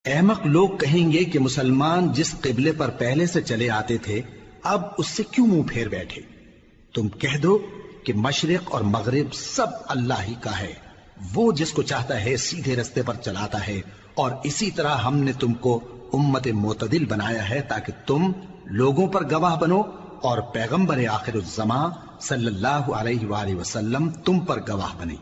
احمق لوگ کہیں گے کہ مسلمان جس قبلے پر پہلے سے چلے آتے تھے اب اس سے کیوں منہ پھیر بیٹھے؟ تم کہہ دو کہ مشرق اور مغرب سب اللہ ہی کا ہے، وہ جس کو چاہتا ہے سیدھے رستے پر چلاتا ہے، اور اسی طرح ہم نے تم کو امت معتدل بنایا ہے تاکہ تم لوگوں پر گواہ بنو اور پیغمبر آخر الزماں صلی اللہ علیہ وآلہ وسلم تم پر گواہ بنے۔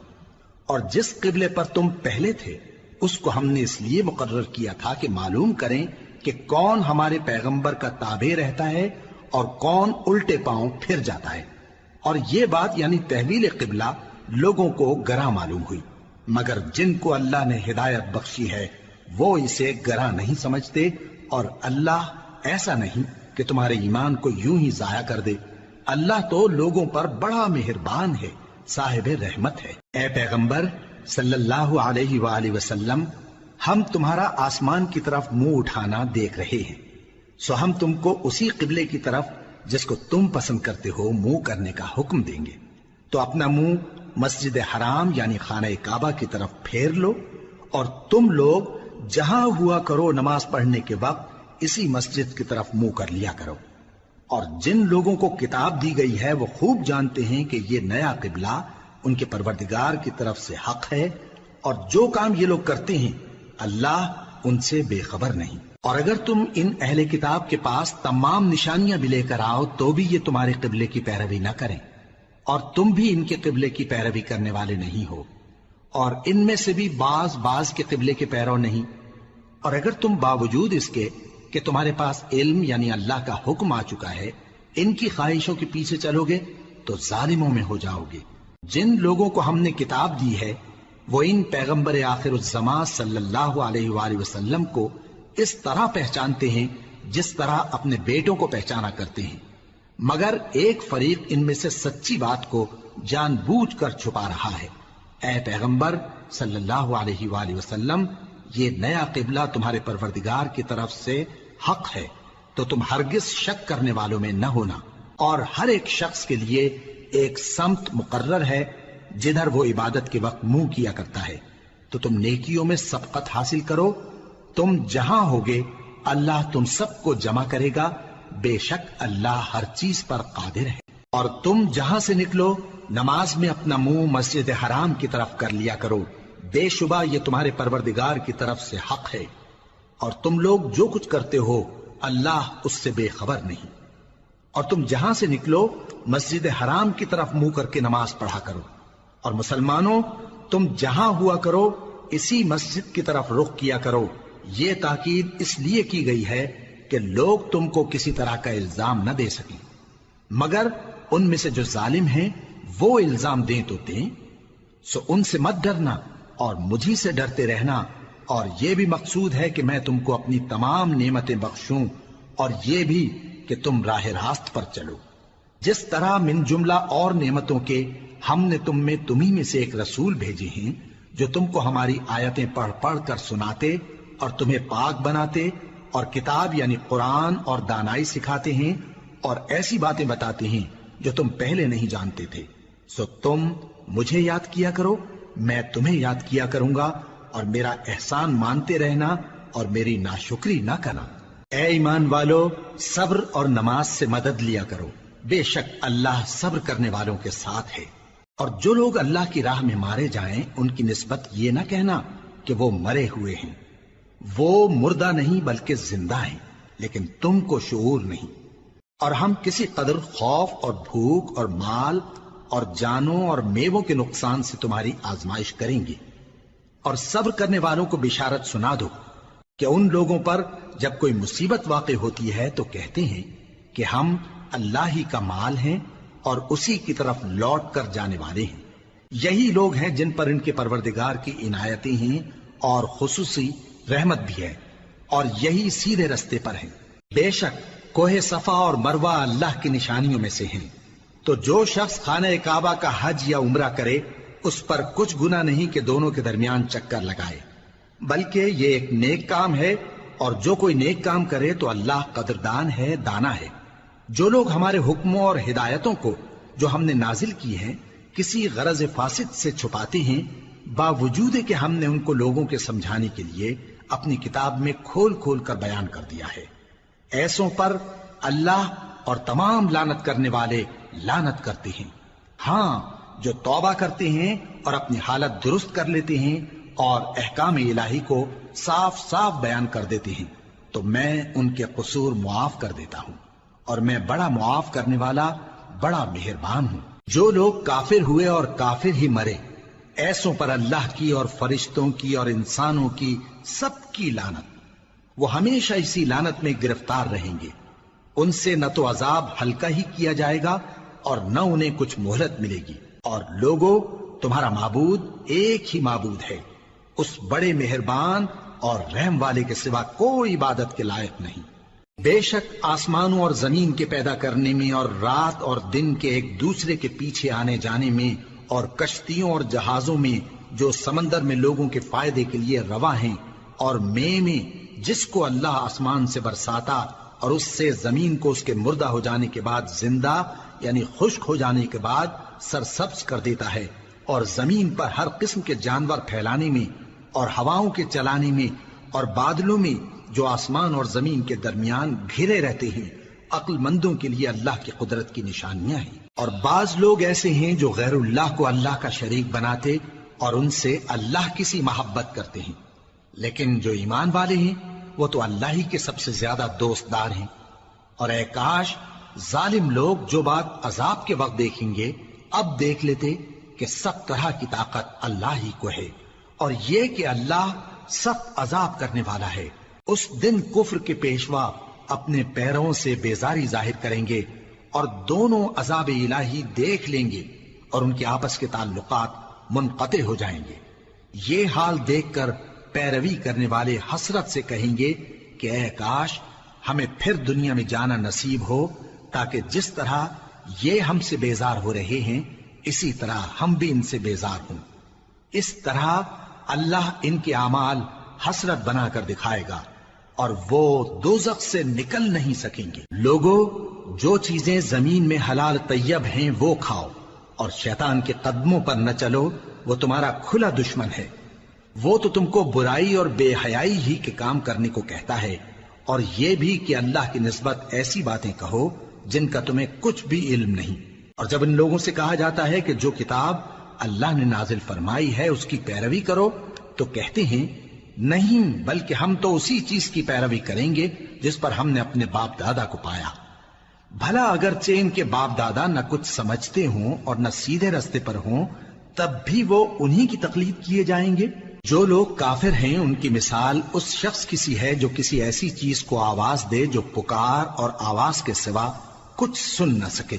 اور جس قبلے پر تم پہلے تھے اس کو ہم نے اس لیے مقرر کیا تھا کہ معلوم کریں کہ کون ہمارے پیغمبر کا تابع رہتا ہے اور کون الٹے پاؤں پھر جاتا ہے۔ اور یہ بات یعنی تحویل قبلہ لوگوں کو گراں معلوم ہوئی، مگر جن کو اللہ نے ہدایت بخشی ہے وہ اسے گراں نہیں سمجھتے، اور اللہ ایسا نہیں کہ تمہارے ایمان کو یوں ہی ضائع کر دے۔ اللہ تو لوگوں پر بڑا مہربان ہے، صاحب رحمت ہے۔ اے پیغمبر صلی اللہ علیہ وآلہ وسلم، ہم تمہارا آسمان کی طرف منہ اٹھانا دیکھ رہے ہیں، سو ہم تم کو اسی قبلے کی طرف جس کو تم پسند کرتے ہو منہ کرنے کا حکم دیں گے، تو اپنا منہ مسجد حرام یعنی خانہ کعبہ کی طرف پھیر لو، اور تم لوگ جہاں ہوا کرو نماز پڑھنے کے وقت اسی مسجد کی طرف منہ کر لیا کرو۔ اور جن لوگوں کو کتاب دی گئی ہے وہ خوب جانتے ہیں کہ یہ نیا قبلہ ان کے پروردگار کی طرف سے حق ہے، اور جو کام یہ لوگ کرتے ہیں اللہ ان سے بے خبر نہیں۔ اور اگر تم ان اہل کتاب کے پاس تمام نشانیاں بھی لے کر آؤ تو بھی یہ تمہارے قبلے کی پیروی نہ کریں، اور تم بھی ان کے قبلے کی پیروی کرنے والے نہیں ہو، اور ان میں سے بھی بعض کے قبلے کے پیرو نہیں۔ اور اگر تم باوجود اس کے کہ تمہارے پاس علم یعنی اللہ کا حکم آ چکا ہے ان کی خواہشوں کے پیچھے چلو گے تو ظالموں میں ہو جاؤ گے۔ جن لوگوں کو ہم نے کتاب دی ہے وہ ان پیغمبر آخر الزماں صلی اللہ علیہ وآلہ وسلم کو اس طرح پہچانتے ہیں جس طرح اپنے بیٹوں کو پہچانا کرتے ہیں، مگر ایک فریق ان میں سے سچی بات کو جان بوجھ کر چھپا رہا ہے۔ اے پیغمبر صلی اللہ علیہ وآلہ وسلم، یہ نیا قبلہ تمہارے پروردگار کی طرف سے حق ہے، تو تم ہرگز شک کرنے والوں میں نہ ہونا، اور ہر ایک شخص کے لیے ایک سمت مقرر ہے جدھر وہ عبادت کے وقت منہ کیا کرتا ہے، تو تم نیکیوں میں سبقت حاصل کرو۔ تم جہاں ہوگے اللہ تم سب کو جمع کرے گا، بے شک اللہ ہر چیز پر قادر ہے۔ اور تم جہاں سے نکلو نماز میں اپنا منہ مسجد حرام کی طرف کر لیا کرو، بے شبہ یہ تمہارے پروردگار کی طرف سے حق ہے، اور تم لوگ جو کچھ کرتے ہو اللہ اس سے بے خبر نہیں۔ اور تم جہاں سے نکلو مسجد حرام کی طرف منہ کر کے نماز پڑھا کرو، اور مسلمانوں تم جہاں ہوا کرو اسی مسجد کی طرف رخ کیا کرو۔ یہ تاکید اس لیے کی گئی ہے کہ لوگ تم کو کسی طرح کا الزام نہ دے سکیں، مگر ان میں سے جو ظالم ہیں وہ الزام دیں تو دیں، سو ان سے مت ڈرنا اور مجھی سے ڈرتے رہنا، اور یہ بھی مقصود ہے کہ میں تم کو اپنی تمام نعمتیں بخشوں، اور یہ بھی کہ تم راہ راست پر چلو۔ جس طرح من جملہ اور نعمتوں کے ہم نے تمہیں میں سے ایک رسول بھیجے ہیں جو تم کو ہماری آیتیں پڑھ پڑھ کر سناتے اور تمہیں پاک بناتے، اور کتاب یعنی قرآن اور دانائی سکھاتے ہیں، اور ایسی باتیں بتاتے ہیں جو تم پہلے نہیں جانتے تھے، سو تم مجھے یاد کیا کرو، میں تمہیں یاد کیا کروں گا، اور میرا احسان مانتے رہنا اور میری ناشکری نہ کرنا۔ اے ایمان والو، صبر اور نماز سے مدد لیا کرو، بے شک اللہ صبر کرنے والوں کے ساتھ ہے۔ اور جو لوگ اللہ کی راہ میں مارے جائیں ان کی نسبت یہ نہ کہنا کہ وہ مرے ہوئے ہیں، وہ مردہ نہیں بلکہ زندہ ہیں، لیکن تم کو شعور نہیں۔ اور ہم کسی قدر خوف اور بھوک اور مال اور جانوں اور میووں کے نقصان سے تمہاری آزمائش کریں گے، اور صبر کرنے والوں کو بشارت سنا دو کہ ان لوگوں پر جب کوئی مصیبت واقع ہوتی ہے تو کہتے ہیں کہ ہم اللہ ہی کا مال ہیں اور اسی کی طرف لوٹ کر جانے والے ہیں۔ یہی لوگ ہیں جن پر ان کے پروردگار کی عنایتیں ہیں اور خصوصی رحمت بھی ہے، اور یہی سیدھے رستے پر ہیں۔ بے شک کوہ صفا اور مروہ اللہ کی نشانیوں میں سے ہیں، تو جو شخص خانہ کعبہ کا حج یا عمرہ کرے اس پر کچھ گناہ نہیں کہ دونوں کے درمیان چکر لگائے، بلکہ یہ ایک نیک کام ہے، اور جو کوئی نیک کام کرے تو اللہ قدردان ہے، دانا ہے۔ جو لوگ ہمارے حکموں اور ہدایتوں کو جو ہم نے نازل کی ہیں کسی غرض فاسد سے چھپاتے ہیں، باوجود کہ ہم نے ان کو لوگوں کے سمجھانے کے لیے اپنی کتاب میں کھول کھول کر بیان کر دیا ہے۔ ایسوں پر اللہ اور تمام لعنت کرنے والے لعنت کرتے ہیں۔ ہاں، جو توبہ کرتے ہیں اور اپنی حالت درست کر لیتے ہیں اور احکام الہی کو صاف صاف بیان کر دیتے ہیں تو میں ان کے قصور معاف کر دیتا ہوں، اور میں بڑا معاف کرنے والا بڑا مہربان ہوں۔ جو لوگ کافر ہوئے اور کافر ہی مرے، ایسوں پر اللہ کی اور فرشتوں کی اور انسانوں کی سب کی لعنت، وہ ہمیشہ اسی لعنت میں گرفتار رہیں گے۔ ان سے نہ تو عذاب ہلکا ہی کیا جائے گا اور نہ انہیں کچھ مہلت ملے گی۔ اور لوگوں، تمہارا معبود ایک ہی معبود ہے، اس بڑے مہربان اور رحم والے کے سوا کوئی عبادت کے لائق نہیں۔ بے شک آسمانوں اور زمین کے پیدا کرنے میں اور رات اور دن کے ایک دوسرے کے پیچھے آنے جانے میں اور کشتیوں اور جہازوں میں جو سمندر میں لوگوں کے فائدے کے لیے رواں ہیں، اور میں جس کو اللہ آسمان سے برساتا اور اس سے زمین کو اس کے مردہ ہو جانے کے بعد زندہ یعنی خشک ہو جانے کے بعد سرسبز کر دیتا ہے، اور زمین پر ہر قسم کے جانور پھیلانے میں اور ہواؤں کے چلانے میں اور بادلوں میں جو آسمان اور زمین کے درمیان گھرے رہتے ہیں، عقل مندوں کے لیے اللہ کی قدرت کی نشانیاں ہیں۔ اور بعض لوگ ایسے ہیں جو غیر اللہ کو اللہ کا شریک بناتے اور ان سے اللہ کی سی محبت کرتے ہیں، لیکن جو ایمان والے ہیں وہ تو اللہ ہی کے سب سے زیادہ دوست دار ہیں۔ اور اے کاش ظالم لوگ جو بات عذاب کے وقت دیکھیں گے اب دیکھ لیتے کہ سب طرح کی طاقت اللہ ہی کو ہے، اور یہ کہ اللہ سخت عذاب کرنے والا ہے۔ اس دن کفر کے پیشوا اپنے پیروں سے بیزاری ظاہر کریں گے اور دونوں عذاب الہی دیکھ لیں گے اور ان کے آپس کے تعلقات منقطع ہو جائیں گے۔ یہ حال دیکھ کر پیروی کرنے والے حسرت سے کہیں گے کہ اے کاش ہمیں پھر دنیا میں جانا نصیب ہو، تاکہ جس طرح یہ ہم سے بیزار ہو رہے ہیں اسی طرح ہم بھی ان سے بیزار ہوں۔ اس طرح اللہ ان کے اعمال حسرت بنا کر دکھائے گا اور وہ دوزخ سے نکل نہیں سکیں گے۔ لوگوں، جو چیزیں زمین میں حلال طیب ہیں وہ کھاؤ، اور شیطان کے قدموں پر نہ چلو، وہ تمہارا کھلا دشمن ہے۔ وہ تو تم کو برائی اور بے حیائی ہی کے کام کرنے کو کہتا ہے، اور یہ بھی کہ اللہ کی نسبت ایسی باتیں کہو جن کا تمہیں کچھ بھی علم نہیں۔ اور جب ان لوگوں سے کہا جاتا ہے کہ جو کتاب اللہ نے نازل فرمائی ہے اس کی پیروی کرو، تو کہتے ہیں نہیں، بلکہ ہم تو اسی چیز کی پیروی کریں گے جس پر ہم نے اپنے باپ دادا کو پایا۔ بھلا اگرچہ ان کے باپ دادا نہ کچھ سمجھتے ہوں اور نہ سیدھے رستے پر ہوں، تب بھی وہ انہی کی تقلید کیے جائیں گے۔ جو لوگ کافر ہیں ان کی مثال اس شخص کی سی ہے جو کسی ایسی چیز کو آواز دے جو پکار اور آواز کے سوا کچھ سن نہ سکے۔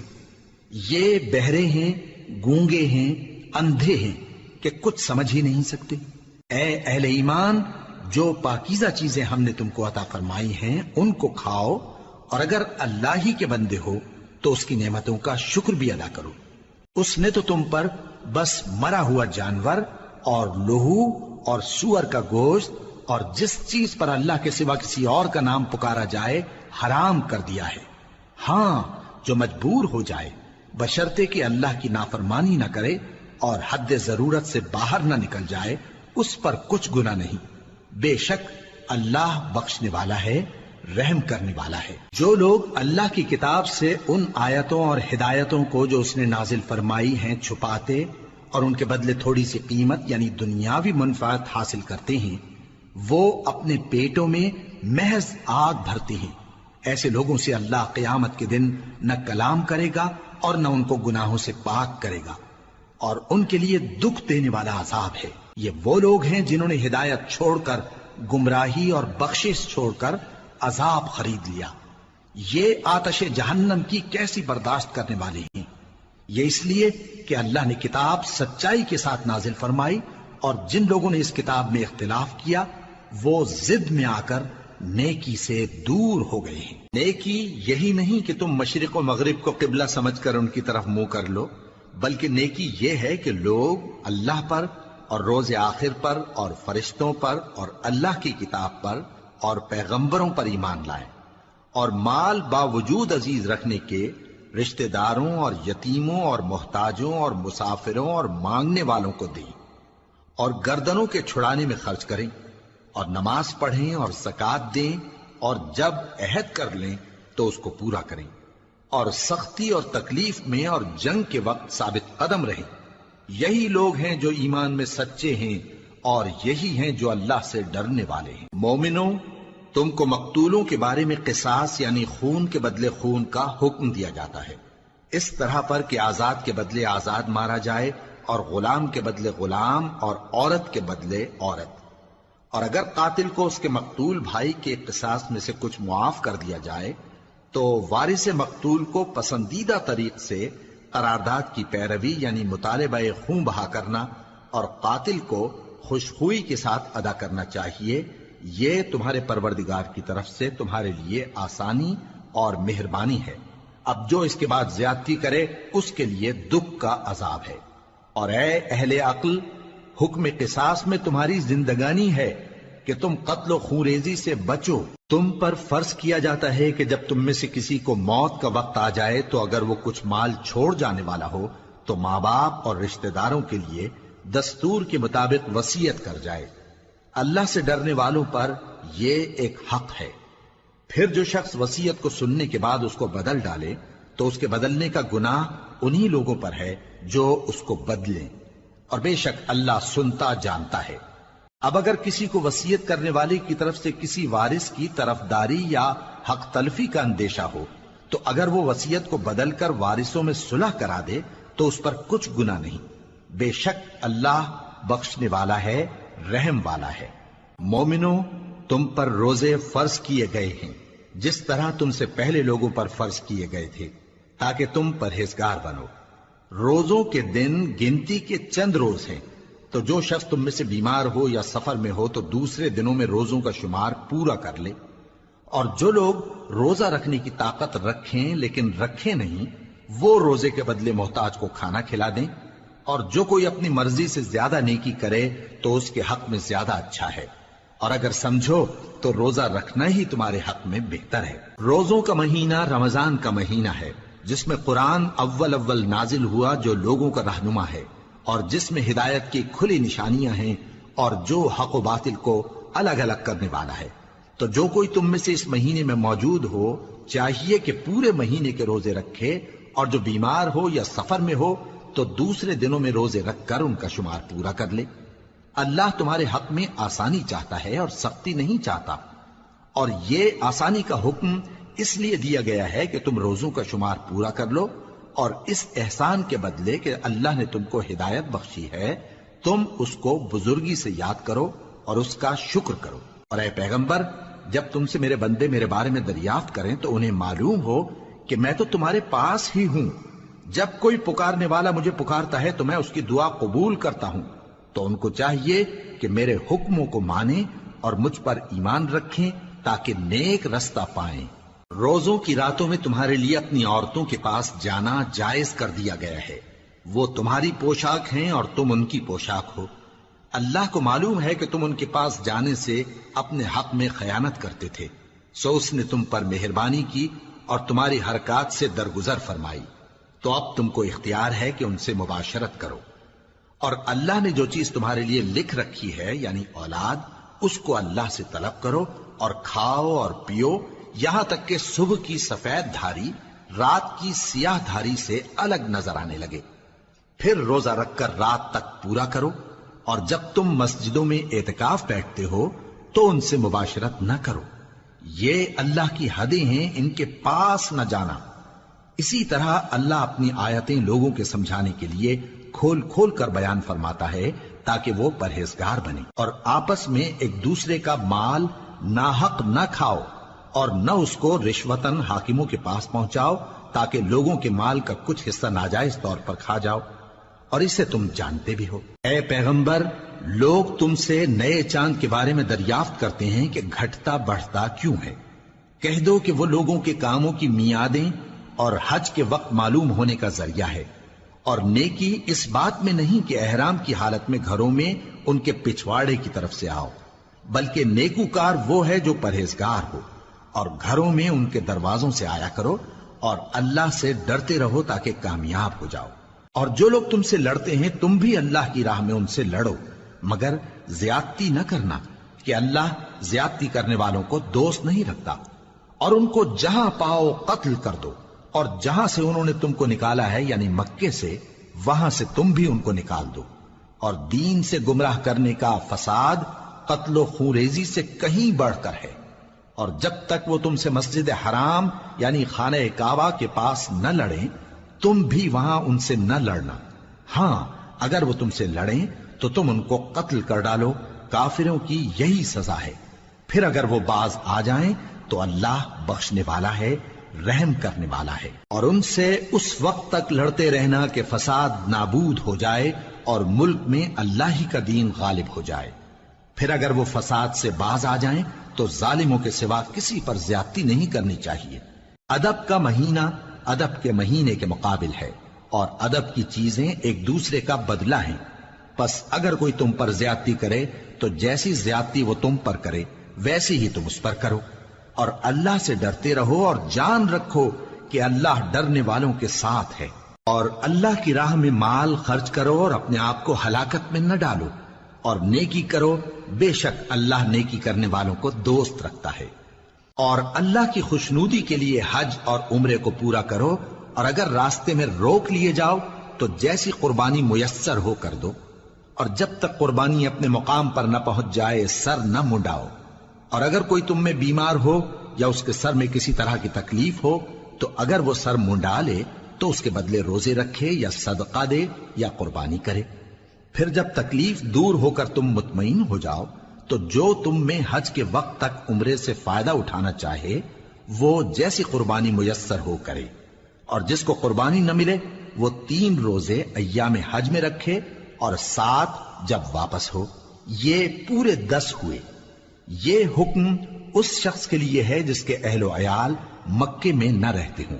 یہ بہرے ہیں، گونگے ہیں، اندھے ہیں کہ کچھ سمجھ ہی نہیں سکتے۔ اے اہل ایمان، جو پاکیزہ چیزیں ہم نے تم کو عطا فرمائی ہیں ان کو کھاؤ، اور اگر اللہ ہی کے بندے ہو تو اس کی نعمتوں کا شکر بھی ادا کرو۔ اس نے تو تم پر بس مرا ہوا جانور اور لہو اور سور کا گوشت اور جس چیز پر اللہ کے سوا کسی اور کا نام پکارا جائے حرام کر دیا ہے۔ ہاں، جو مجبور ہو جائے بشرطے کہ اللہ کی نافرمانی نہ کرے اور حد ضرورت سے باہر نہ نکل جائے، اس پر کچھ گناہ نہیں۔ بے شک اللہ بخشنے والا ہے، رحم کرنے والا ہے۔ جو لوگ اللہ کی کتاب سے ان آیتوں اور ہدایتوں کو جو اس نے نازل فرمائی ہیں چھپاتے اور ان کے بدلے تھوڑی سی قیمت یعنی دنیاوی منفعت حاصل کرتے ہیں، وہ اپنے پیٹوں میں محض آگ بھرتے ہیں۔ ایسے لوگوں سے اللہ قیامت کے دن نہ کلام کرے گا اور نہ ان کو گناہوں سے پاک کرے گا، اور ان کے لیے دکھ دینے والا عذاب ہے۔ یہ وہ لوگ ہیں جنہوں نے ہدایت چھوڑ کر گمراہی اور بخشش چھوڑ کر عذاب خرید لیا۔ یہ آتش جہنم کی کیسی برداشت کرنے والے ہیں۔ یہ اس لیے کہ اللہ نے کتاب سچائی کے ساتھ نازل فرمائی، اور جن لوگوں نے اس کتاب میں اختلاف کیا وہ ضد میں آ کر نیکی سے دور ہو گئے ہیں۔ نیکی یہی نہیں کہ تم مشرق و مغرب کو قبلہ سمجھ کر ان کی طرف منہ کر لو، بلکہ نیکی یہ ہے کہ لوگ اللہ پر اور روز آخر پر اور فرشتوں پر اور اللہ کی کتاب پر اور پیغمبروں پر ایمان لائیں، اور مال باوجود عزیز رکھنے کے رشتہ داروں اور یتیموں اور محتاجوں اور مسافروں اور مانگنے والوں کو دیں، اور گردنوں کے چھڑانے میں خرچ کریں، اور نماز پڑھیں اور زکات دیں، اور جب عہد کر لیں تو اس کو پورا کریں، اور سختی اور تکلیف میں اور جنگ کے وقت ثابت قدم رہیں۔ یہی لوگ ہیں جو ایمان میں سچے ہیں، اور یہی ہیں جو اللہ سے ڈرنے والے ہیں۔ مومنوں، تم کو مقتولوں کے بارے میں قصاص یعنی خون کے بدلے خون کا حکم دیا جاتا ہے، اس طرح پر کہ آزاد کے بدلے آزاد مارا جائے، اور غلام کے بدلے غلام، اور عورت کے بدلے عورت۔ اور اگر قاتل کو اس کے مقتول بھائی کے قصاص میں سے کچھ معاف کر دیا جائے تو وارث مقتول کو پسندیدہ طریق سے قرارداد کی پیروی یعنی مطالبہ خون بہا کرنا اور قاتل کو خوشخوئی کے ساتھ ادا کرنا چاہیے۔ یہ تمہارے پروردگار کی طرف سے تمہارے لیے آسانی اور مہربانی ہے۔ اب جو اس کے بعد زیادتی کرے اس کے لیے دکھ کا عذاب ہے۔ اور اے اہل عقل، حکم قصاص میں تمہاری زندگانی ہے کہ تم قتل و خونریزی سے بچو۔ تم پر فرض کیا جاتا ہے کہ جب تم میں سے کسی کو موت کا وقت آ جائے تو اگر وہ کچھ مال چھوڑ جانے والا ہو تو ماں باپ اور رشتہ داروں کے لیے دستور کے مطابق وصیت کر جائے۔ اللہ سے ڈرنے والوں پر یہ ایک حق ہے۔ پھر جو شخص وصیت کو سننے کے بعد اس کو بدل ڈالے تو اس کے بدلنے کا گناہ انہی لوگوں پر ہے جو اس کو بدلیں، اور بے شک اللہ سنتا جانتا ہے۔ اب اگر کسی کو وصیت کرنے والے کی طرف سے کسی وارث کی طرفداری یا حق تلفی کا اندیشہ ہو تو اگر وہ وصیت کو بدل کر وارثوں میں صلح کرا دے تو اس پر کچھ گناہ نہیں، بے شک اللہ بخشنے والا ہے، رحم والا ہے۔ مومنوں، تم پر روزے فرض کیے گئے ہیں جس طرح تم سے پہلے لوگوں پر فرض کیے گئے تھے تاکہ تم پرہیزگار بنو۔ روزوں کے دن گنتی کے چند روز ہیں، تو جو شخص تم میں سے بیمار ہو یا سفر میں ہو تو دوسرے دنوں میں روزوں کا شمار پورا کر لے۔ اور جو لوگ روزہ رکھنے کی طاقت رکھیں لیکن رکھیں نہیں، وہ روزے کے بدلے محتاج کو کھانا کھلا دیں۔ اور جو کوئی اپنی مرضی سے زیادہ نیکی کرے تو اس کے حق میں زیادہ اچھا ہے، اور اگر سمجھو تو روزہ رکھنا ہی تمہارے حق میں بہتر ہے۔ روزوں کا مہینہ رمضان کا مہینہ ہے جس میں قرآن اول نازل ہوا جو لوگوں کا رہنما ہے اور جس میں ہدایت کی کھلی نشانیاں ہیں اور جو حق و باطل کو الگ الگ کرنے والا ہے۔ تو جو کوئی تم میں سے اس مہینے میں موجود ہو چاہیے کہ پورے مہینے کے روزے رکھے، اور جو بیمار ہو یا سفر میں ہو تو دوسرے دنوں میں روزے رکھ کر ان کا شمار پورا کر لے۔ اللہ تمہارے حق میں آسانی چاہتا ہے اور سختی نہیں چاہتا، اور یہ آسانی کا حکم اس لیے دیا گیا ہے کہ تم روزوں کا شمار پورا کر لو، اور اس احسان کے بدلے کہ اللہ نے تم کو ہدایت بخشی ہے تم اس کو بزرگی سے یاد کرو اور اس کا شکر کرو۔ اور اے پیغمبر، جب تم سے میرے بندے میرے بارے میں دریافت کریں تو انہیں معلوم ہو کہ میں تو تمہارے پاس ہی ہوں۔ جب کوئی پکارنے والا مجھے پکارتا ہے تو میں اس کی دعا قبول کرتا ہوں، تو ان کو چاہیے کہ میرے حکموں کو مانیں اور مجھ پر ایمان رکھیں تاکہ نیک رستہ پائیں۔ روزوں کی راتوں میں تمہارے لیے اپنی عورتوں کے پاس جانا جائز کر دیا گیا ہے، وہ تمہاری پوشاک ہیں اور تم ان کی پوشاک ہو۔ اللہ کو معلوم ہے کہ تم ان کے پاس جانے سے اپنے حق میں خیانت کرتے تھے، سو اس نے تم پر مہربانی کی اور تمہاری حرکات سے درگزر فرمائی، تو اب تم کو اختیار ہے کہ ان سے مباشرت کرو۔ اور اللہ نے جو چیز تمہارے لیے لکھ رکھی ہے یعنی اولاد، اس کو اللہ سے طلب کرو اور کھاؤ اور پیو یہاں تک کہ صبح کی سفید دھاری رات کی سیاہ دھاری سے الگ نظر آنے لگے، پھر روزہ رکھ کر رات تک پورا کرو۔ اور جب تم مسجدوں میں اعتکاف بیٹھتے ہو تو ان سے مباشرت نہ کرو، یہ اللہ کی حدیں ہیں، ان کے پاس نہ جانا۔ اسی طرح اللہ اپنی آیتیں لوگوں کے سمجھانے کے لیے کھول کھول کر بیان فرماتا ہے تاکہ وہ پرہیزگار بنے۔ اور آپس میں ایک دوسرے کا مال ناحق نہ کھاؤ اور نہ اس کو رشوتاً حاکموں کے پاس پہنچاؤ تاکہ لوگوں کے مال کا کچھ حصہ ناجائز طور پر کھا جاؤ، اور اسے تم جانتے بھی ہو۔ اے پیغمبر، لوگ تم سے نئے چاند کے بارے میں دریافت کرتے ہیں کہ گھٹتا بڑھتا کیوں ہے۔ کہہ دو کہ وہ لوگوں کے کاموں کی میعادیں اور حج کے وقت معلوم ہونے کا ذریعہ ہے، اور نیکی اس بات میں نہیں کہ احرام کی حالت میں گھروں میں ان کے پچھواڑے کی طرف سے آؤ، بلکہ نیکوکار وہ ہے جو پرہیزگار ہو، اور گھروں میں ان کے دروازوں سے آیا کرو اور اللہ سے ڈرتے رہو تاکہ کامیاب ہو جاؤ۔ اور جو لوگ تم سے لڑتے ہیں تم بھی اللہ کی راہ میں ان سے لڑو، مگر زیادتی نہ کرنا، کہ اللہ زیادتی کرنے والوں کو دوست نہیں رکھتا، اور ان کو جہاں پاؤ قتل کر دو، اور جہاں سے انہوں نے تم کو نکالا ہے یعنی مکے سے، وہاں سے تم بھی ان کو نکال دو۔ اور دین سے گمراہ کرنے کا فساد قتل و خونریزی سے کہیں بڑھ کر ہے، اور جب تک وہ تم سے مسجد حرام یعنی خانہ کعبہ کے پاس نہ لڑیں، تم بھی وہاں ان سے نہ لڑنا۔ ہاں اگر وہ تم سے لڑیں تو تم ان کو قتل کر ڈالو، کافروں کی یہی سزا ہے۔ پھر اگر وہ باز آ جائیں تو اللہ بخشنے والا ہے، رحم کرنے والا ہے۔ اور ان سے اس وقت تک لڑتے رہنا کہ فساد نابود ہو جائے اور ملک میں اللہ ہی کا دین غالب ہو جائے۔ پھر اگر وہ فساد سے باز آ جائیں تو ظالموں کے سوا کسی پر زیادتی نہیں کرنی چاہیے۔ ادب کا مہینہ ادب کے مہینے کے مقابل ہے، اور ادب کی چیزیں ایک دوسرے کا بدلہ ہیں۔ پس اگر کوئی تم پر زیادتی کرے تو جیسی زیادتی وہ تم پر کرے ویسی ہی تم اس پر کرو، اور اللہ سے ڈرتے رہو اور جان رکھو کہ اللہ ڈرنے والوں کے ساتھ ہے۔ اور اللہ کی راہ میں مال خرچ کرو اور اپنے آپ کو ہلاکت میں نہ ڈالو، اور نیکی کرو، بے شک اللہ نیکی کرنے والوں کو دوست رکھتا ہے۔ اور اللہ کی خوشنودی کے لیے حج اور عمرے کو پورا کرو، اور اگر راستے میں روک لیے جاؤ تو جیسی قربانی میسر ہو کر دو، اور جب تک قربانی اپنے مقام پر نہ پہنچ جائے سر نہ منڈاؤ۔ اور اگر کوئی تم میں بیمار ہو یا اس کے سر میں کسی طرح کی تکلیف ہو تو اگر وہ سر منڈا لے تو اس کے بدلے روزے رکھے یا صدقہ دے یا قربانی کرے۔ پھر جب تکلیف دور ہو کر تم مطمئن ہو جاؤ تو جو تم میں حج کے وقت تک عمرے سے فائدہ اٹھانا چاہے وہ جیسی قربانی میسر ہو کرے، اور جس کو قربانی نہ ملے وہ 3 روزے ایام حج میں رکھے اور 7 جب واپس ہو، یہ پورے 10 ہوئے۔ یہ حکم اس شخص کے لیے ہے جس کے اہل و عیال مکے میں نہ رہتے ہوں۔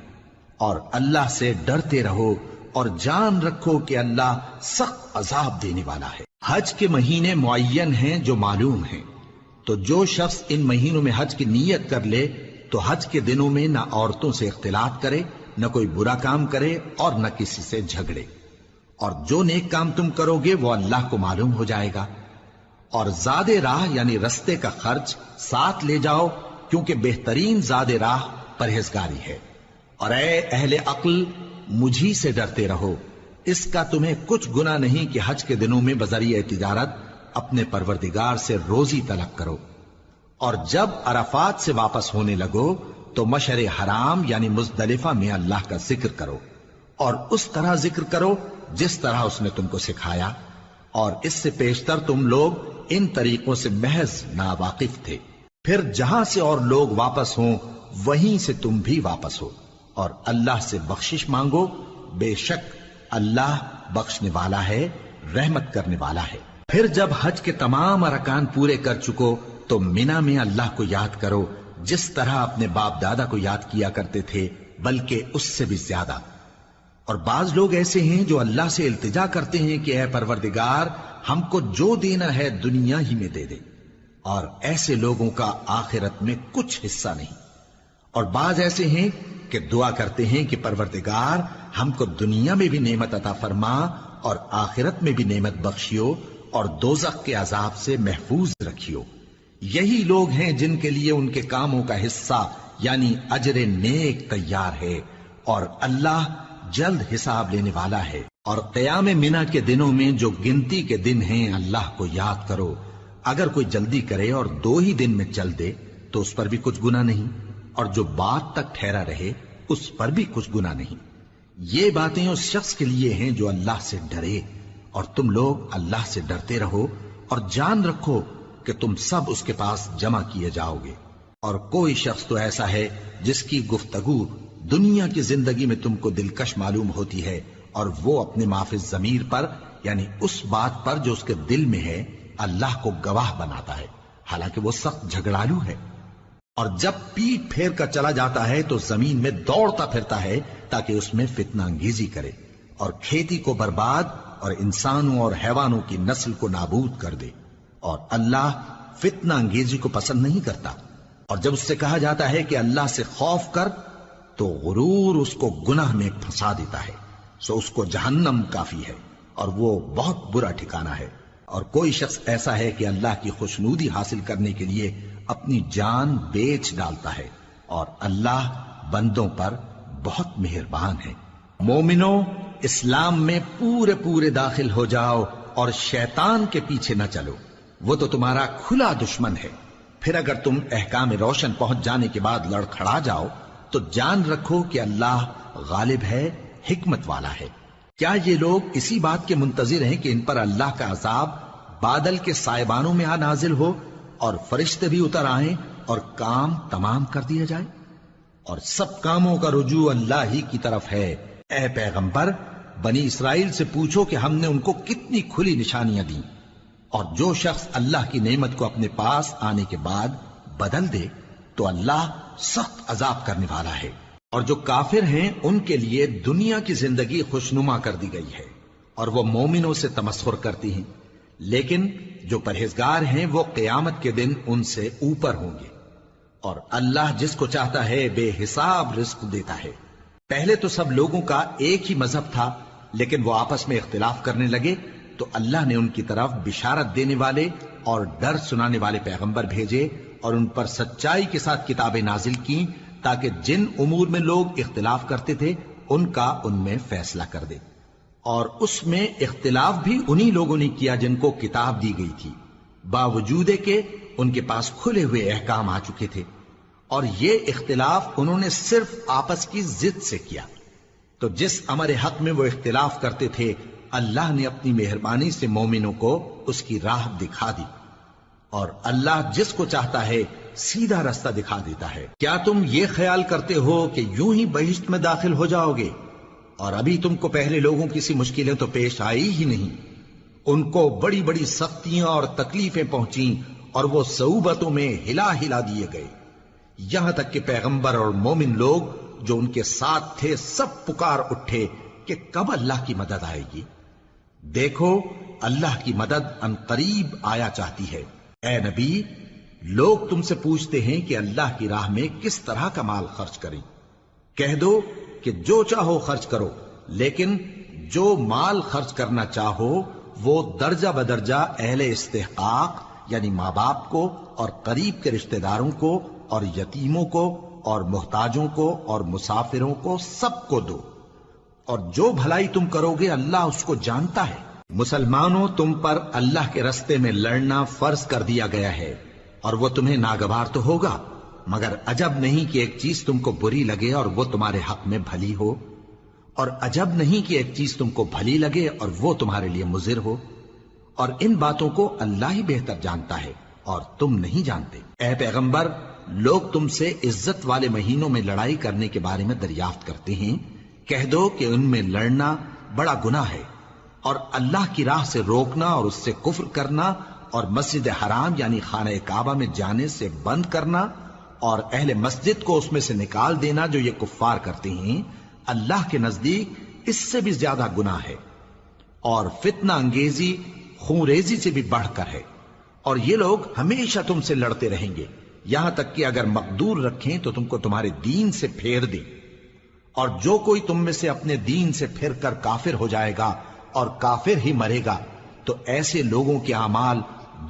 اور اللہ سے ڈرتے رہو اور جان رکھو کہ اللہ سخت عذاب دینے والا ہے۔ حج کے مہینے معین ہیں جو معلوم ہیں، تو جو شخص ان مہینوں میں حج کی نیت کر لے تو حج کے دنوں میں نہ عورتوں سے اختلاط کرے، نہ کوئی برا کام کرے اور نہ کسی سے جھگڑے۔ اور جو نیک کام تم کرو گے وہ اللہ کو معلوم ہو جائے گا۔ اور زاد راہ یعنی رستے کا خرچ ساتھ لے جاؤ، کیونکہ بہترین زاد راہ پرہیزگاری ہے۔ اور اے اہل عقل، مجھی سے ڈرتے رہو، اس کا تمہیں کچھ گناہ نہیں کہ حج کے دنوں میں بذریعہ تجارت اپنے پروردگار سے روزی طلب کرو۔ اور جب عرفات سے واپس ہونے لگو تو مشعر حرام یعنی مزدلفہ میں اللہ کا ذکر کرو، اور اس طرح ذکر کرو جس طرح اس نے تم کو سکھایا، اور اس سے پیشتر تم لوگ ان طریقوں سے محض ناواقف تھے۔ پھر جہاں سے اور لوگ واپس ہوں وہیں سے تم بھی واپس ہو، اور اللہ سے بخشش مانگو، بے شک اللہ بخشنے والا ہے، رحمت کرنے والا ہے۔ پھر جب حج کے تمام ارکان پورے کر چکو تو مینا میں اللہ کو یاد کرو جس طرح اپنے باپ دادا کو یاد کیا کرتے تھے، بلکہ اس سے بھی زیادہ۔ اور بعض لوگ ایسے ہیں جو اللہ سے التجا کرتے ہیں کہ اے پروردگار ہم کو جو دینا ہے دنیا ہی میں دے دے، اور ایسے لوگوں کا آخرت میں کچھ حصہ نہیں۔ اور بعض ایسے ہیں کہ دعا کرتے ہیں کہ پروردگار ہم کو دنیا میں بھی نعمت عطا فرما اور آخرت میں بھی نعمت بخشیو اور دوزخ کے عذاب سے محفوظ رکھیو۔ یہی لوگ ہیں جن کے لیے ان کے کاموں کا حصہ یعنی اجر نیک تیار ہے، اور اللہ جلد حساب لینے والا ہے۔ اور قیام منا کے دنوں میں جو گنتی کے دن ہیں اللہ کو یاد کرو۔ اگر کوئی جلدی کرے اور 2 ہی دن میں چل دے تو اس پر بھی کچھ گناہ نہیں، اور جو بات تک ٹھہرا رہے اس پر بھی کچھ گناہ نہیں۔ یہ باتیں اس شخص کے لیے ہیں جو اللہ سے ڈرے، اور تم لوگ اللہ سے ڈرتے رہو اور جان رکھو کہ تم سب اس کے پاس جمع کیے جاؤ گے۔ اور کوئی شخص تو ایسا ہے جس کی گفتگو دنیا کی زندگی میں تم کو دلکش معلوم ہوتی ہے، اور وہ اپنے معافی ضمیر پر یعنی اس بات پر جو اس کے دل میں ہے اللہ کو گواہ بناتا ہے، حالانکہ وہ سخت جھگڑالو ہے۔ اور جب پیٹ پھیر کر چلا جاتا ہے تو زمین میں دوڑتا پھرتا ہے تاکہ اس میں فتنہ انگیزی کرے اور کھیتی کو برباد اور انسانوں اور حیوانوں کی نسل کو نابود کر دے، اور اللہ فتنہ انگیزی کو پسند نہیں کرتا۔ اور جب اس سے کہا جاتا ہے کہ اللہ سے خوف کر تو غرور اس کو گناہ میں پھنسا دیتا ہے، سو اس کو جہنم کافی ہے اور وہ بہت برا ٹھکانہ ہے۔ اور کوئی شخص ایسا ہے کہ اللہ کی خوشنودی حاصل کرنے کے لیے اپنی جان بیچ ڈالتا ہے، اور اللہ بندوں پر بہت مہربان ہے۔ مومنو، اسلام میں پورے پورے داخل ہو جاؤ اور شیطان کے پیچھے نہ چلو، وہ تو تمہارا کھلا دشمن ہے۔ پھر اگر تم احکام روشن پہنچ جانے کے بعد لڑکھڑا جاؤ تو جان رکھو کہ اللہ غالب ہے، حکمت والا ہے۔ کیا یہ لوگ اسی بات کے منتظر ہیں کہ ان پر اللہ کا عذاب بادل کے سائبانوں میں نازل ہو اور فرشتے بھی اتر آئیں اور کام تمام کر دیا جائے؟ اور سب کاموں کا رجوع اللہ ہی کی طرف ہے۔ اے پیغمبر، بنی اسرائیل سے پوچھو کہ ہم نے ان کو کتنی کھلی نشانیاں دیں، اور جو شخص اللہ کی نعمت کو اپنے پاس آنے کے بعد بدل دے تو اللہ سخت عذاب کرنے والا ہے۔ اور جو کافر ہیں ان کے لیے دنیا کی زندگی خوشنما کر دی گئی ہے، اور وہ مومنوں سے تمسخر کرتی ہیں، لیکن جو پرہیزگار ہیں وہ قیامت کے دن ان سے اوپر ہوں گے۔ اور اللہ جس کو چاہتا ہے بے حساب رزق دیتا ہے۔ پہلے تو سب لوگوں کا ایک ہی مذہب تھا، لیکن وہ آپس میں اختلاف کرنے لگے تو اللہ نے ان کی طرف بشارت دینے والے اور ڈر سنانے والے پیغمبر بھیجے، اور ان پر سچائی کے ساتھ کتابیں نازل کی، تاکہ جن امور میں لوگ اختلاف کرتے تھے ان کا ان میں فیصلہ کر دے۔ اور اس میں اختلاف بھی انہی لوگوں نے کیا جن کو کتاب دی گئی تھی، باوجود کہ ان کے پاس کھلے ہوئے احکام آ چکے تھے، اور یہ اختلاف انہوں نے صرف آپس کی ضد سے کیا۔ تو جس امر حق میں وہ اختلاف کرتے تھے اللہ نے اپنی مہربانی سے مومنوں کو اس کی راہ دکھا دی، اور اللہ جس کو چاہتا ہے سیدھا رستہ دکھا دیتا ہے۔ کیا تم یہ خیال کرتے ہو کہ یوں ہی بہشت میں داخل ہو جاؤ گے، اور ابھی تم کو پہلے لوگوں کی سی مشکلیں تو پیش آئی ہی نہیں؟ ان کو بڑی بڑی سختیاں اور تکلیفیں پہنچیں، اور وہ صعوبتوں میں ہلا ہلا دیے گئے، یہاں تک کہ پیغمبر اور مومن لوگ جو ان کے ساتھ تھے سب پکار اٹھے کہ کب اللہ کی مدد آئے گی۔ دیکھو اللہ کی مدد ان قریب آیا چاہتی ہے۔ اے نبی، لوگ تم سے پوچھتے ہیں کہ اللہ کی راہ میں کس طرح کا مال خرچ کریں۔ کہہ دو کہ جو چاہو خرچ کرو، لیکن جو مال خرچ کرنا چاہو وہ درجہ بدرجہ اہل استحقاق یعنی ماں باپ کو اور قریب کے رشتہ داروں کو اور یتیموں کو اور محتاجوں کو اور مسافروں کو سب کو دو، اور جو بھلائی تم کرو گے اللہ اس کو جانتا ہے۔ مسلمانوں، تم پر اللہ کے رستے میں لڑنا فرض کر دیا گیا ہے، اور وہ تمہیں ناگوار تو ہوگا، مگر عجب نہیں کہ ایک چیز تم کو بری لگے اور وہ تمہارے حق میں بھلی ہو، اور عجب نہیں کہ ایک چیز تم کو بھلی لگے اور وہ تمہارے لیے مضر ہو، اور ان باتوں کو اللہ ہی بہتر جانتا ہے اور تم نہیں جانتے۔ اے پیغمبر، لوگ تم سے عزت والے مہینوں میں لڑائی کرنے کے بارے میں دریافت کرتے ہیں، کہہ دو کہ ان میں لڑنا بڑا گناہ ہے، اور اللہ کی راہ سے روکنا اور اس سے کفر کرنا اور مسجد حرام یعنی خانہ کعبہ میں جانے سے بند کرنا اور اہل مسجد کو اس میں سے نکال دینا جو یہ کفار کرتے ہیں، اللہ کے نزدیک اس سے بھی زیادہ گناہ ہے، اور فتنہ انگیزی خونریزی سے بھی بڑھ کر ہے۔ اور یہ لوگ ہمیشہ تم سے لڑتے رہیں گے، یہاں تک کہ اگر مقدور رکھیں تو تم کو تمہارے دین سے پھیر دیں، اور جو کوئی تم میں سے اپنے دین سے پھر کر کافر ہو جائے گا اور کافر ہی مرے گا تو ایسے لوگوں کے اعمال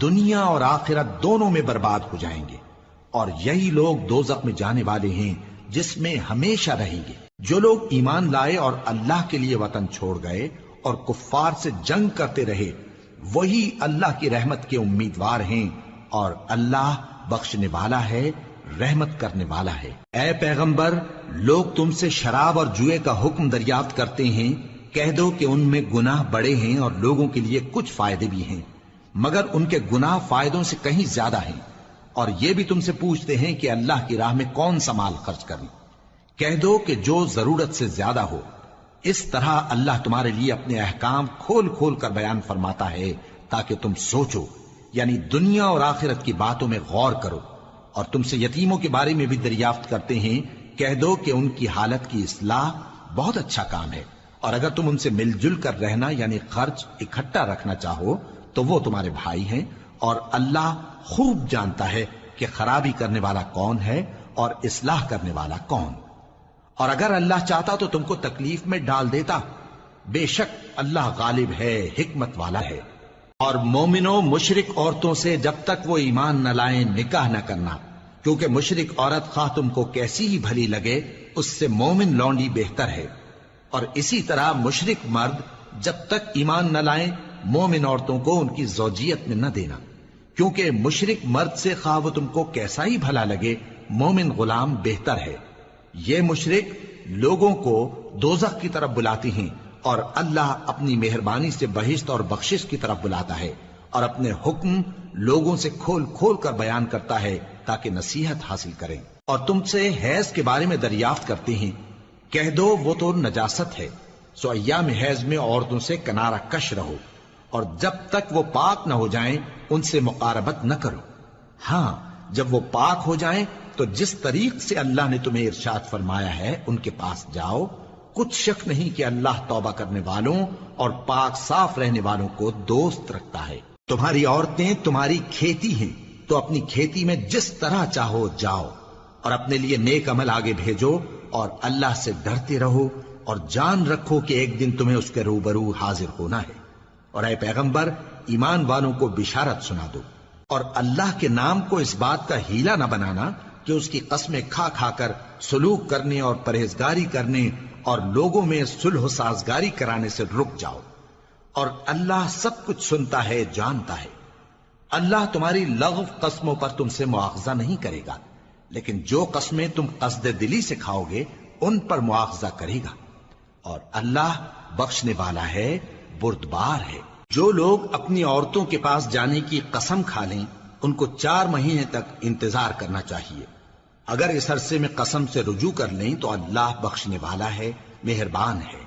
دنیا اور آخرت دونوں میں برباد ہو جائیں گے، اور یہی لوگ دوزخ میں جانے والے ہیں جس میں ہمیشہ رہیں گے۔ جو لوگ ایمان لائے اور اللہ کے لیے وطن چھوڑ گئے اور کفار سے جنگ کرتے رہے وہی اللہ کی رحمت کے امیدوار ہیں، اور اللہ بخشنے والا ہے، رحمت کرنے والا ہے۔ اے پیغمبر، لوگ تم سے شراب اور جوئے کا حکم دریافت کرتے ہیں، کہہ دو کہ ان میں گناہ بڑے ہیں اور لوگوں کے لیے کچھ فائدے بھی ہیں، مگر ان کے گناہ فائدوں سے کہیں زیادہ ہیں۔ اور یہ بھی تم سے پوچھتے ہیں کہ اللہ کی راہ میں کون سا مال خرچ کریں، کہہ دو کہ جو ضرورت سے زیادہ ہو۔ اس طرح اللہ تمہارے لیے اپنے احکام کھول کھول کر بیان فرماتا ہے تاکہ تم سوچو، یعنی دنیا اور آخرت کی باتوں میں غور کرو۔ اور تم سے یتیموں کے بارے میں بھی دریافت کرتے ہیں، کہہ دو کہ ان کی حالت کی اصلاح بہت اچھا کام ہے، اور اگر تم ان سے مل جل کر رہنا یعنی خرچ اکٹھا رکھنا چاہو تو وہ تمہارے بھائی ہیں، اور اللہ خوب جانتا ہے کہ خرابی کرنے والا کون ہے اور اصلاح کرنے والا کون۔ اور اگر اللہ چاہتا تو تم کو تکلیف میں ڈال دیتا، بے شک اللہ غالب ہے، حکمت والا ہے۔ اور مومنوں مشرک عورتوں سے جب تک وہ ایمان نہ لائیں نکاح نہ کرنا، کیونکہ مشرک عورت خواہ تم کو کیسی ہی بھلی لگے اس سے مومن لونڈی بہتر ہے۔ اور اسی طرح مشرک مرد جب تک ایمان نہ لائیں مومن عورتوں کو ان کی زوجیت میں نہ دینا، کیونکہ مشرک مرد سے خواہ وہ تم کو کیسا ہی بھلا لگے مومن غلام بہتر ہے۔ یہ مشرک لوگوں کو دوزخ کی طرف بلاتی ہیں، اور اللہ اپنی مہربانی سے بہشت اور بخشش کی طرف بلاتا ہے، اور اپنے حکم لوگوں سے کھول کھول کر بیان کرتا ہے تاکہ نصیحت حاصل کریں۔ اور تم سے حیض کے بارے میں دریافت کرتے ہیں، کہہ دو وہ تو نجاست ہے، سو ایام حیض میں عورتوں سے کنارہ کش رہو، اور جب تک وہ پاک نہ ہو جائیں ان سے مقاربت نہ کرو۔ ہاں جب وہ پاک ہو جائیں تو جس طریق سے اللہ نے تمہیں ارشاد فرمایا ہے ان کے پاس جاؤ، کچھ شک نہیں کہ اللہ توبہ کرنے والوں اور پاک صاف رہنے والوں کو دوست رکھتا ہے۔ تمہاری عورتیں تمہاری کھیتی ہیں، تو اپنی کھیتی میں جس طرح چاہو جاؤ، اور اپنے لیے نیک عمل آگے بھیجو، اور اللہ سے ڈرتے رہو، اور جان رکھو کہ ایک دن تمہیں اس کے روبرو حاضر ہونا ہے۔ اور اے پیغمبر ایمان والوں کو بشارت سنا دو، اور اللہ کے نام کو اس بات کا ہیلا نہ بنانا کہ اس کی قسمیں کھا کھا کر سلوک کرنے اور پرہیزگاری کرنے اور لوگوں میں صلح و سازگاری کرانے سے رک جاؤ، اور اللہ سب کچھ سنتا ہے جانتا ہے۔ اللہ تمہاری لغو قسموں پر تم سے مواخذہ نہیں کرے گا، لیکن جو قسمیں تم قصد دلی سے کھاؤ گے ان پر مواخذہ کرے گا، اور اللہ بخشنے والا ہے بردبار ہے۔ جو لوگ اپنی عورتوں کے پاس جانے کی قسم کھا لیں ان کو 4 مہینے تک انتظار کرنا چاہیے۔ اگر اس عرصے میں قسم سے رجوع کر لیں تو اللہ بخشنے والا ہے، مہربان ہے۔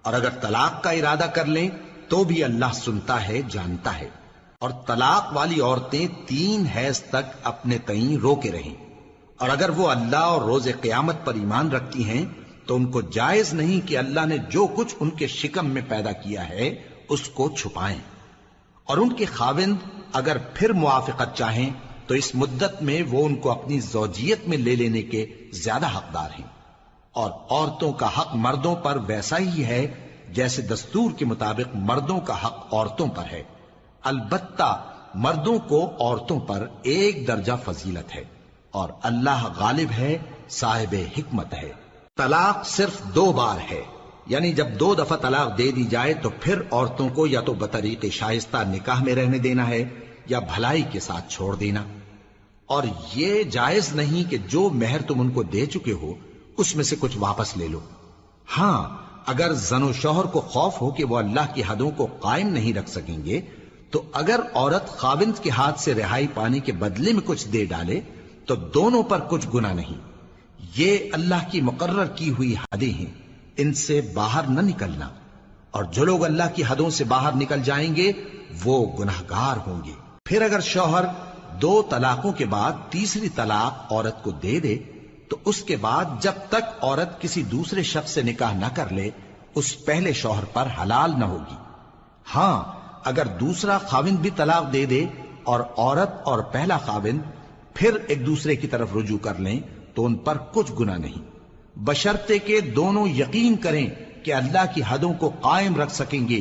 اور اگر طلاق کا ارادہ کر لیں تو بھی اللہ سنتا ہے جانتا ہے۔ اور طلاق والی عورتیں 3 حیض تک اپنے تئیں روکے رہیں، اور اگر وہ اللہ اور روز قیامت پر ایمان رکھتی ہیں تو ان کو جائز نہیں کہ اللہ نے جو کچھ ان کے شکم میں پیدا کیا ہے اس کو چھپائیں۔ اور ان کے خاوند اگر پھر موافقت چاہیں تو اس مدت میں وہ ان کو اپنی زوجیت میں لے لینے کے زیادہ حقدار ہیں۔ اور عورتوں کا حق مردوں پر ویسا ہی ہے جیسے دستور کے مطابق مردوں کا حق عورتوں پر ہے، البتہ مردوں کو عورتوں پر 1 درجہ فضیلت ہے، اور اللہ غالب ہے، صاحب حکمت ہے۔ طلاق صرف 2 بار ہے، یعنی جب 2 دفعہ طلاق دے دی جائے تو پھر عورتوں کو یا تو بطریق شائستہ نکاح میں رہنے دینا ہے یا بھلائی کے ساتھ چھوڑ دینا۔ اور یہ جائز نہیں کہ جو مہر تم ان کو دے چکے ہو اس میں سے کچھ واپس لے لو۔ ہاں اگر زن و شوہر کو خوف ہو کہ وہ اللہ کی حدوں کو قائم نہیں رکھ سکیں گے تو اگر عورت خاوند کے ہاتھ سے رہائی پانے کے بدلے میں کچھ دے ڈالے تو دونوں پر کچھ گناہ نہیں۔ یہ اللہ کی مقرر کی ہوئی حدیں ہیں، ان سے باہر نہ نکلنا، اور جو لوگ اللہ کی حدوں سے باہر نکل جائیں گے وہ گناہگار ہوں گے۔ پھر اگر شوہر 2 طلاقوں کے بعد تیسری طلاق عورت کو دے دے تو اس کے بعد جب تک عورت کسی دوسرے شخص سے نکاح نہ کر لے اس پہلے شوہر پر حلال نہ ہوگی۔ ہاں اگر دوسرا خاوند بھی طلاق دے دے اور عورت اور پہلا خاوند پھر ایک دوسرے کی طرف رجوع کر لیں تو ان پر کچھ گناہ نہیں، بشرطے کہ دونوں یقین کریں کہ اللہ کی حدوں کو قائم رکھ سکیں گے،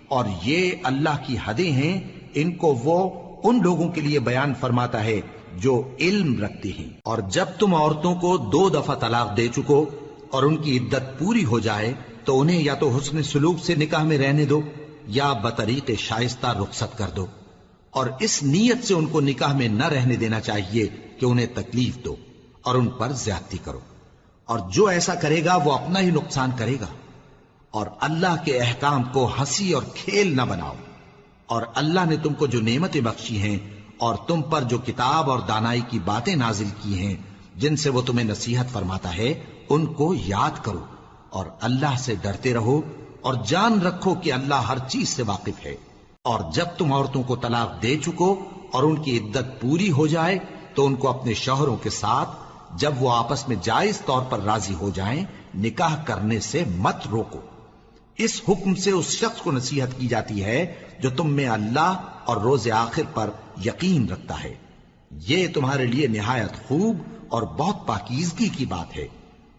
اور یہ اللہ کی حدیں ہیں، ان کو وہ ان لوگوں کے لیے بیان فرماتا ہے جو علم رکھتے ہیں۔ اور جب تم عورتوں کو 2 دفعہ طلاق دے چکو اور ان کی عدت پوری ہو جائے تو انہیں یا تو حسن سلوک سے نکاح میں رہنے دو یا بطریق شائستہ رخصت کر دو، اور اس نیت سے ان کو نکاح میں نہ رہنے دینا چاہیے کہ انہیں تکلیف دو اور ان پر زیادتی کرو، اور جو ایسا کرے گا وہ اپنا ہی نقصان کرے گا۔ اور اللہ کے احکام کو ہنسی اور کھیل نہ بناؤ، اور اللہ نے تم کو جو نعمتیں بخشی ہیں اور تم پر جو کتاب اور دانائی کی باتیں نازل کی ہیں جن سے وہ تمہیں نصیحت فرماتا ہے ان کو یاد کرو، اور اللہ سے ڈرتے رہو، اور جان رکھو کہ اللہ ہر چیز سے واقف ہے۔ اور جب تم عورتوں کو طلاق دے چکو اور ان کی عدت پوری ہو جائے تو ان کو اپنے شوہروں کے ساتھ جب وہ آپس میں جائز طور پر راضی ہو جائیں نکاح کرنے سے مت روکو۔ اس حکم سے اس شخص کو نصیحت کی جاتی ہے جو تم میں اللہ اور روز آخر پر یقین رکھتا ہے، یہ تمہارے لیے نہایت خوب اور بہت پاکیزگی کی بات ہے،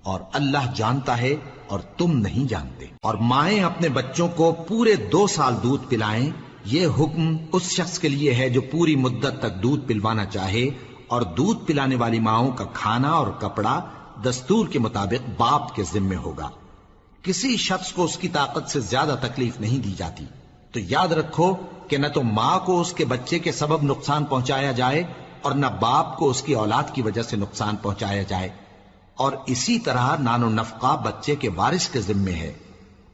اور اللہ جانتا ہے اور تم نہیں جانتے۔ اور مائیں اپنے بچوں کو پورے 2 سال دودھ پلائیں یہ حکم اس شخص کے لیے ہے جو پوری مدت تک دودھ پلوانا چاہے، اور دودھ پلانے والی ماؤں کا کھانا اور کپڑا دستور کے مطابق باپ کے ذمے ہوگا۔ کسی شخص کو اس کی طاقت سے زیادہ تکلیف نہیں دی جاتی، تو یاد رکھو کہ نہ تو ماں کو اس کے بچے کے سبب نقصان پہنچایا جائے اور نہ باپ کو اس کی اولاد کی وجہ سے نقصان پہنچایا جائے، اور اسی طرح نان و نفقہ بچے کے وارث کے ذمے ہے۔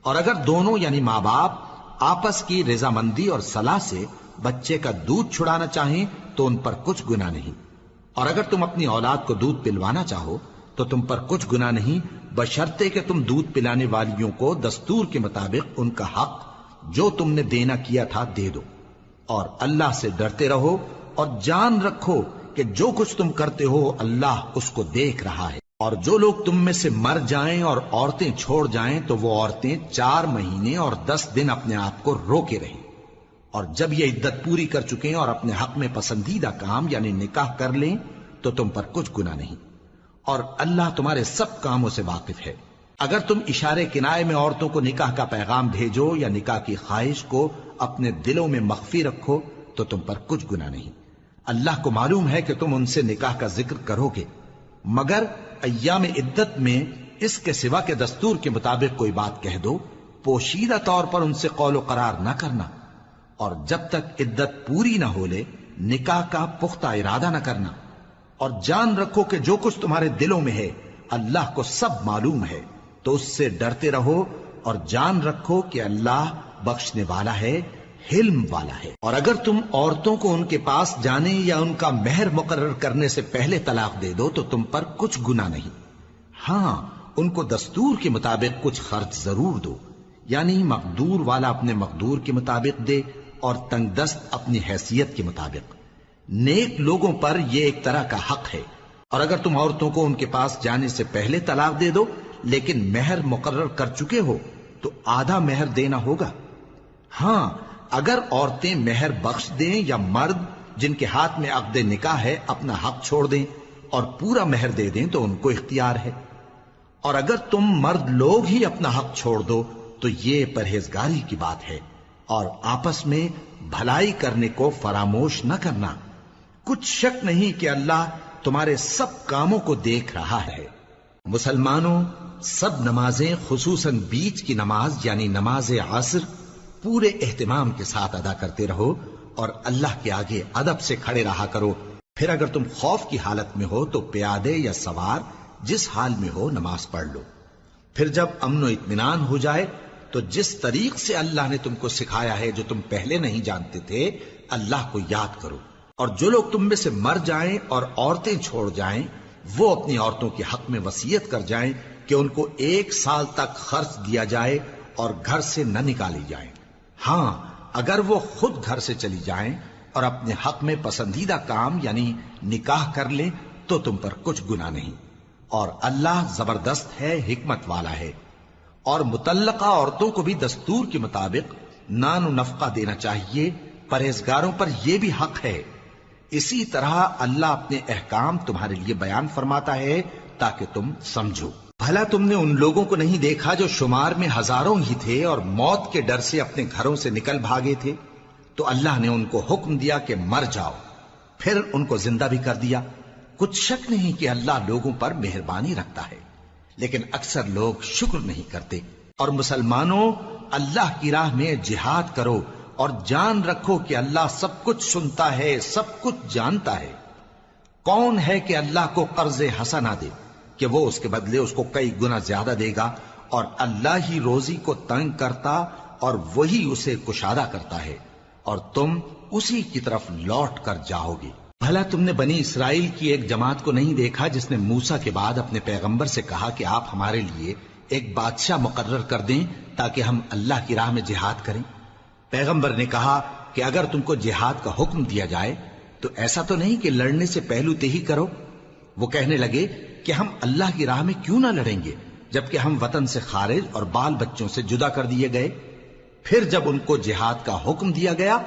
اور اگر دونوں یعنی ماں باپ آپس کی رضامندی اور صلاح سے بچے کا دودھ چھڑانا چاہیں تو ان پر کچھ گناہ نہیں، اور اگر تم اپنی اولاد کو دودھ پلوانا چاہو تو تم پر کچھ گناہ نہیں، بشرطے کہ تم دودھ پلانے والیوں کو دستور کے مطابق ان کا حق جو تم نے دینا کیا تھا دے دو، اور اللہ سے ڈرتے رہو اور جان رکھو کہ جو کچھ تم کرتے ہو اللہ اس کو دیکھ رہا ہے۔ اور جو لوگ تم میں سے مر جائیں اور عورتیں چھوڑ جائیں تو وہ عورتیں 4 مہینے اور 10 دن اپنے آپ کو روکے رہیں، اور جب یہ عدت پوری کر چکیں اور اپنے حق میں پسندیدہ کام یعنی نکاح کر لیں تو تم پر کچھ گناہ نہیں، اور اللہ تمہارے سب کاموں سے واقف ہے۔ اگر تم اشارے کنائے میں عورتوں کو نکاح کا پیغام بھیجو یا نکاح کی خواہش کو اپنے دلوں میں مخفی رکھو تو تم پر کچھ گناہ نہیں۔ اللہ کو معلوم ہے کہ تم ان سے نکاح کا ذکر کرو گے، مگر ایام عدت میں اس کے سوا کے دستور کے مطابق کوئی بات کہہ دو، پوشیدہ طور پر ان سے قول و قرار نہ کرنا، اور جب تک عدت پوری نہ ہو لے نکاح کا پختہ ارادہ نہ کرنا، اور جان رکھو کہ جو کچھ تمہارے دلوں میں ہے اللہ کو سب معلوم ہے، تو اس سے ڈرتے رہو اور جان رکھو کہ اللہ بخشنے والا ہے، حلم والا ہے۔ اور اگر تم عورتوں کو ان کے پاس جانے یا ان کا مہر مقرر کرنے سے پہلے طلاق دے دو تو تم پر کچھ گناہ نہیں، ہاں ان کو دستور کے مطابق کچھ خرچ ضرور دو، یعنی مقدور والا اپنے مقدور کے مطابق دے اور تنگ دست اپنی حیثیت کے مطابق۔ نیک لوگوں پر یہ ایک طرح کا حق ہے۔ اور اگر تم عورتوں کو ان کے پاس جانے سے پہلے طلاق دے دو لیکن مہر مقرر کر چکے ہو تو آدھا مہر دینا ہوگا۔ ہاں اگر عورتیں مہر بخش دیں یا مرد جن کے ہاتھ میں عقد نکاح ہے اپنا حق چھوڑ دیں اور پورا مہر دے دیں تو ان کو اختیار ہے۔ اور اگر تم مرد لوگ ہی اپنا حق چھوڑ دو تو یہ پرہیزگاری کی بات ہے، اور آپس میں بھلائی کرنے کو فراموش نہ کرنا۔ کچھ شک نہیں کہ اللہ تمہارے سب کاموں کو دیکھ رہا ہے۔ مسلمانوں، سب نمازیں خصوصاً بیچ کی نماز یعنی نماز عصر پورے اہتمام کے ساتھ ادا کرتے رہو اور اللہ کے آگے ادب سے کھڑے رہا کرو۔ پھر اگر تم خوف کی حالت میں ہو تو پیادے یا سوار جس حال میں ہو نماز پڑھ لو۔ پھر جب امن و اطمینان ہو جائے تو جس طریق سے اللہ نے تم کو سکھایا ہے جو تم پہلے نہیں جانتے تھے اللہ کو یاد کرو۔ اور جو لوگ تم میں سے مر جائیں اور عورتیں چھوڑ جائیں وہ اپنی عورتوں کے حق میں وصیت کر جائیں کہ ان کو 1 سال تک خرچ دیا جائے اور گھر سے نہ نکالی جائیں۔ ہاں اگر وہ خود گھر سے چلی جائیں اور اپنے حق میں پسندیدہ کام یعنی نکاح کر لیں تو تم پر کچھ گناہ نہیں، اور اللہ زبردست ہے، حکمت والا ہے۔ اور مطلقہ عورتوں کو بھی دستور کے مطابق نان و نفقہ دینا چاہیے، پرہیزگاروں پر یہ بھی حق ہے۔ اسی طرح اللہ اپنے احکام تمہارے لیے بیان فرماتا ہے تاکہ تم سمجھو۔ بھلا تم نے ان لوگوں کو نہیں دیکھا جو شمار میں ہزاروں ہی تھے اور موت کے ڈر سے اپنے گھروں سے نکل بھاگے تھے؟ تو اللہ نے ان کو حکم دیا کہ مر جاؤ، پھر ان کو زندہ بھی کر دیا۔ کچھ شک نہیں کہ اللہ لوگوں پر مہربانی رکھتا ہے، لیکن اکثر لوگ شکر نہیں کرتے۔ اور مسلمانوں، اللہ کی راہ میں جہاد کرو اور جان رکھو کہ اللہ سب کچھ سنتا ہے، سب کچھ جانتا ہے۔ کون ہے کہ اللہ کو قرض حسنہ دے کہ وہ اس کے بدلے اس کو کئی گنا زیادہ دے گا، اور اللہ ہی روزی کو تنگ کرتا اور وہی اسے کشادہ کرتا ہے، اور تم اسی کی طرف لوٹ کر جاؤ گے۔ بھلا تم نے بنی اسرائیل کی ایک جماعت کو نہیں دیکھا جس نے موسیٰ کے بعد اپنے پیغمبر سے کہا کہ آپ ہمارے لیے ایک بادشاہ مقرر کر دیں تاکہ ہم اللہ کی راہ میں جہاد کریں؟ پیغمبر نے کہا کہ اگر تم کو جہاد کا حکم دیا جائے تو ایسا تو نہیں کہ لڑنے سے پہلو تہی کرو۔ وہ کہنے لگے کہ ہم اللہ کی راہ میں کیوں نہ لڑیں گے جبکہ ہم وطن سے خارج اور بال بچوں سے جدا کر دیے گئے۔ پھر جب ان کو جہاد کا حکم دیا گیا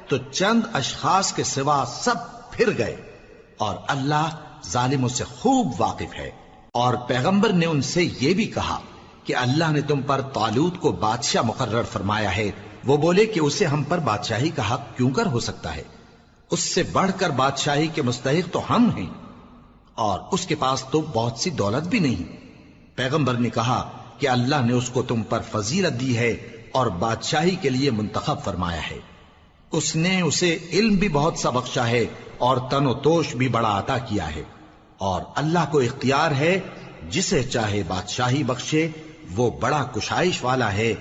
تو چند اشخاص کے سوا سب پھر گئے، اور اللہ ظالموں سے خوب واقف ہے۔ اور پیغمبر نے ان سے یہ بھی کہا کہ اللہ نے تم پر طالوت کو بادشاہ مقرر فرمایا ہے وہ بولے کہ اسے ہم پر بادشاہی کا حق کیوں کر ہو سکتا ہے؟ اس سے بڑھ کر بادشاہی کے مستحق تو ہم ہیں، اور اس کے پاس تو بہت سی دولت بھی نہیں۔ پیغمبر نے کہا کہ اللہ نے اس کو تم پر فضیلت دی ہے اور بادشاہی کے لیے منتخب فرمایا ہے۔ اس نے اسے علم بھی بہت سا بخشا ہے اور تن و توش بھی بڑا عطا کیا ہے، اور اللہ کو اختیار ہے جسے چاہے بادشاہی بخشے، وہ بڑا کشائش والا ہے،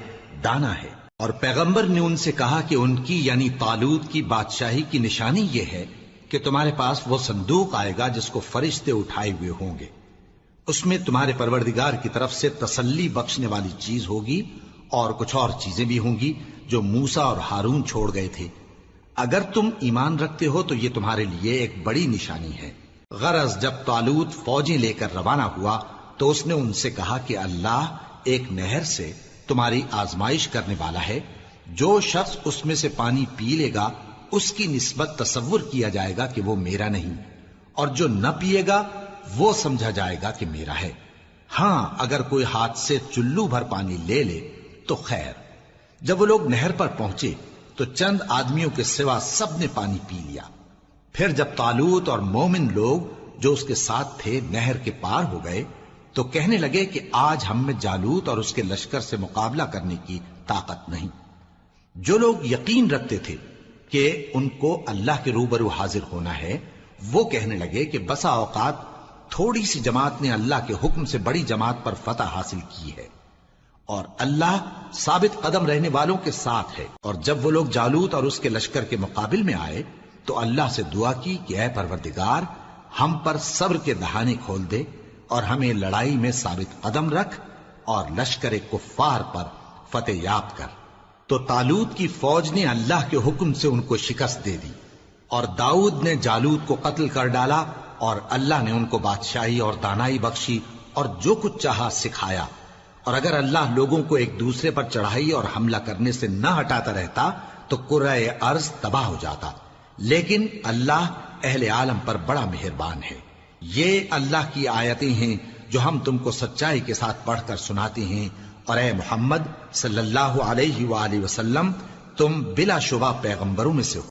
دانا ہے۔ اور پیغمبر نے ان سے کہا کہ ان کی یعنی طالوت کی بادشاہی کی نشانی یہ ہے کہ تمہارے پاس وہ صندوق آئے گا جس کو فرشتے اٹھائے ہوئے ہوں گے، اس میں تمہارے پروردگار کی طرف سے تسلی بخشنے والی چیز ہوگی اور کچھ اور چیزیں بھی ہوں گی جو موسیٰ اور ہارون چھوڑ گئے تھے۔ اگر تم ایمان رکھتے ہو تو یہ تمہارے لیے ایک بڑی نشانی ہے۔ غرض جب طالوت فوجیں لے کر روانہ ہوا تو اس نے ان سے کہا کہ اللہ ایک نہر سے تمہاری آزمائش کرنے والا ہے، جو شخص اس میں سے پانی پی لے گا اس کی نسبت تصور کیا جائے گا کہ وہ میرا نہیں، اور جو نہ پیے گا وہ سمجھا جائے گا کہ میرا ہے۔ ہاں اگر کوئی ہاتھ سے چلو بھر پانی لے لے تو خیر۔ جب وہ لوگ نہر پر پہنچے تو چند آدمیوں کے سوا سب نے پانی پی لیا۔ پھر جب طالوت اور مومن لوگ جو اس کے ساتھ تھے نہر کے پار ہو گئے تو کہنے لگے کہ آج ہم میں جالوت اور اس کے لشکر سے مقابلہ کرنے کی طاقت نہیں۔ جو لوگ یقین رکھتے تھے کہ ان کو اللہ کے روبرو حاضر ہونا ہے، وہ کہنے لگے کہ بسا اوقات تھوڑی سی جماعت نے اللہ کے حکم سے بڑی جماعت پر فتح حاصل کی ہے، اور اللہ ثابت قدم رہنے والوں کے ساتھ ہے۔ اور جب وہ لوگ جالوت اور اس کے لشکر کے مقابل میں آئے تو اللہ سے دعا کی کہ اے پروردگار، ہم پر صبر کے دہانے کھول دے اور ہمیں لڑائی میں ثابت قدم رکھ اور لشکر کفار پر فتح یاب کر۔ تو طالوت کی فوج نے اللہ کے حکم سے ان کو شکست دے دی، اور داؤد نے جالوت کو قتل کر ڈالا، اور اللہ نے ان کو بادشاہی اور دانائی بخشی اور جو کچھ چاہا سکھایا۔ اور اگر اللہ لوگوں کو ایک دوسرے پر چڑھائی اور حملہ کرنے سے نہ ہٹاتا رہتا تو کرۂ ارض تباہ ہو جاتا، لیکن اللہ اہل عالم پر بڑا مہربان ہے۔ یہ اللہ کی آیتیں ہیں جو ہم تم کو سچائی کے ساتھ پڑھ کر سناتے ہیں، اور اے محمد صلی اللہ علیہ وآلہ وسلم، تم بلا شبہ پیغمبروں میں سے ہو۔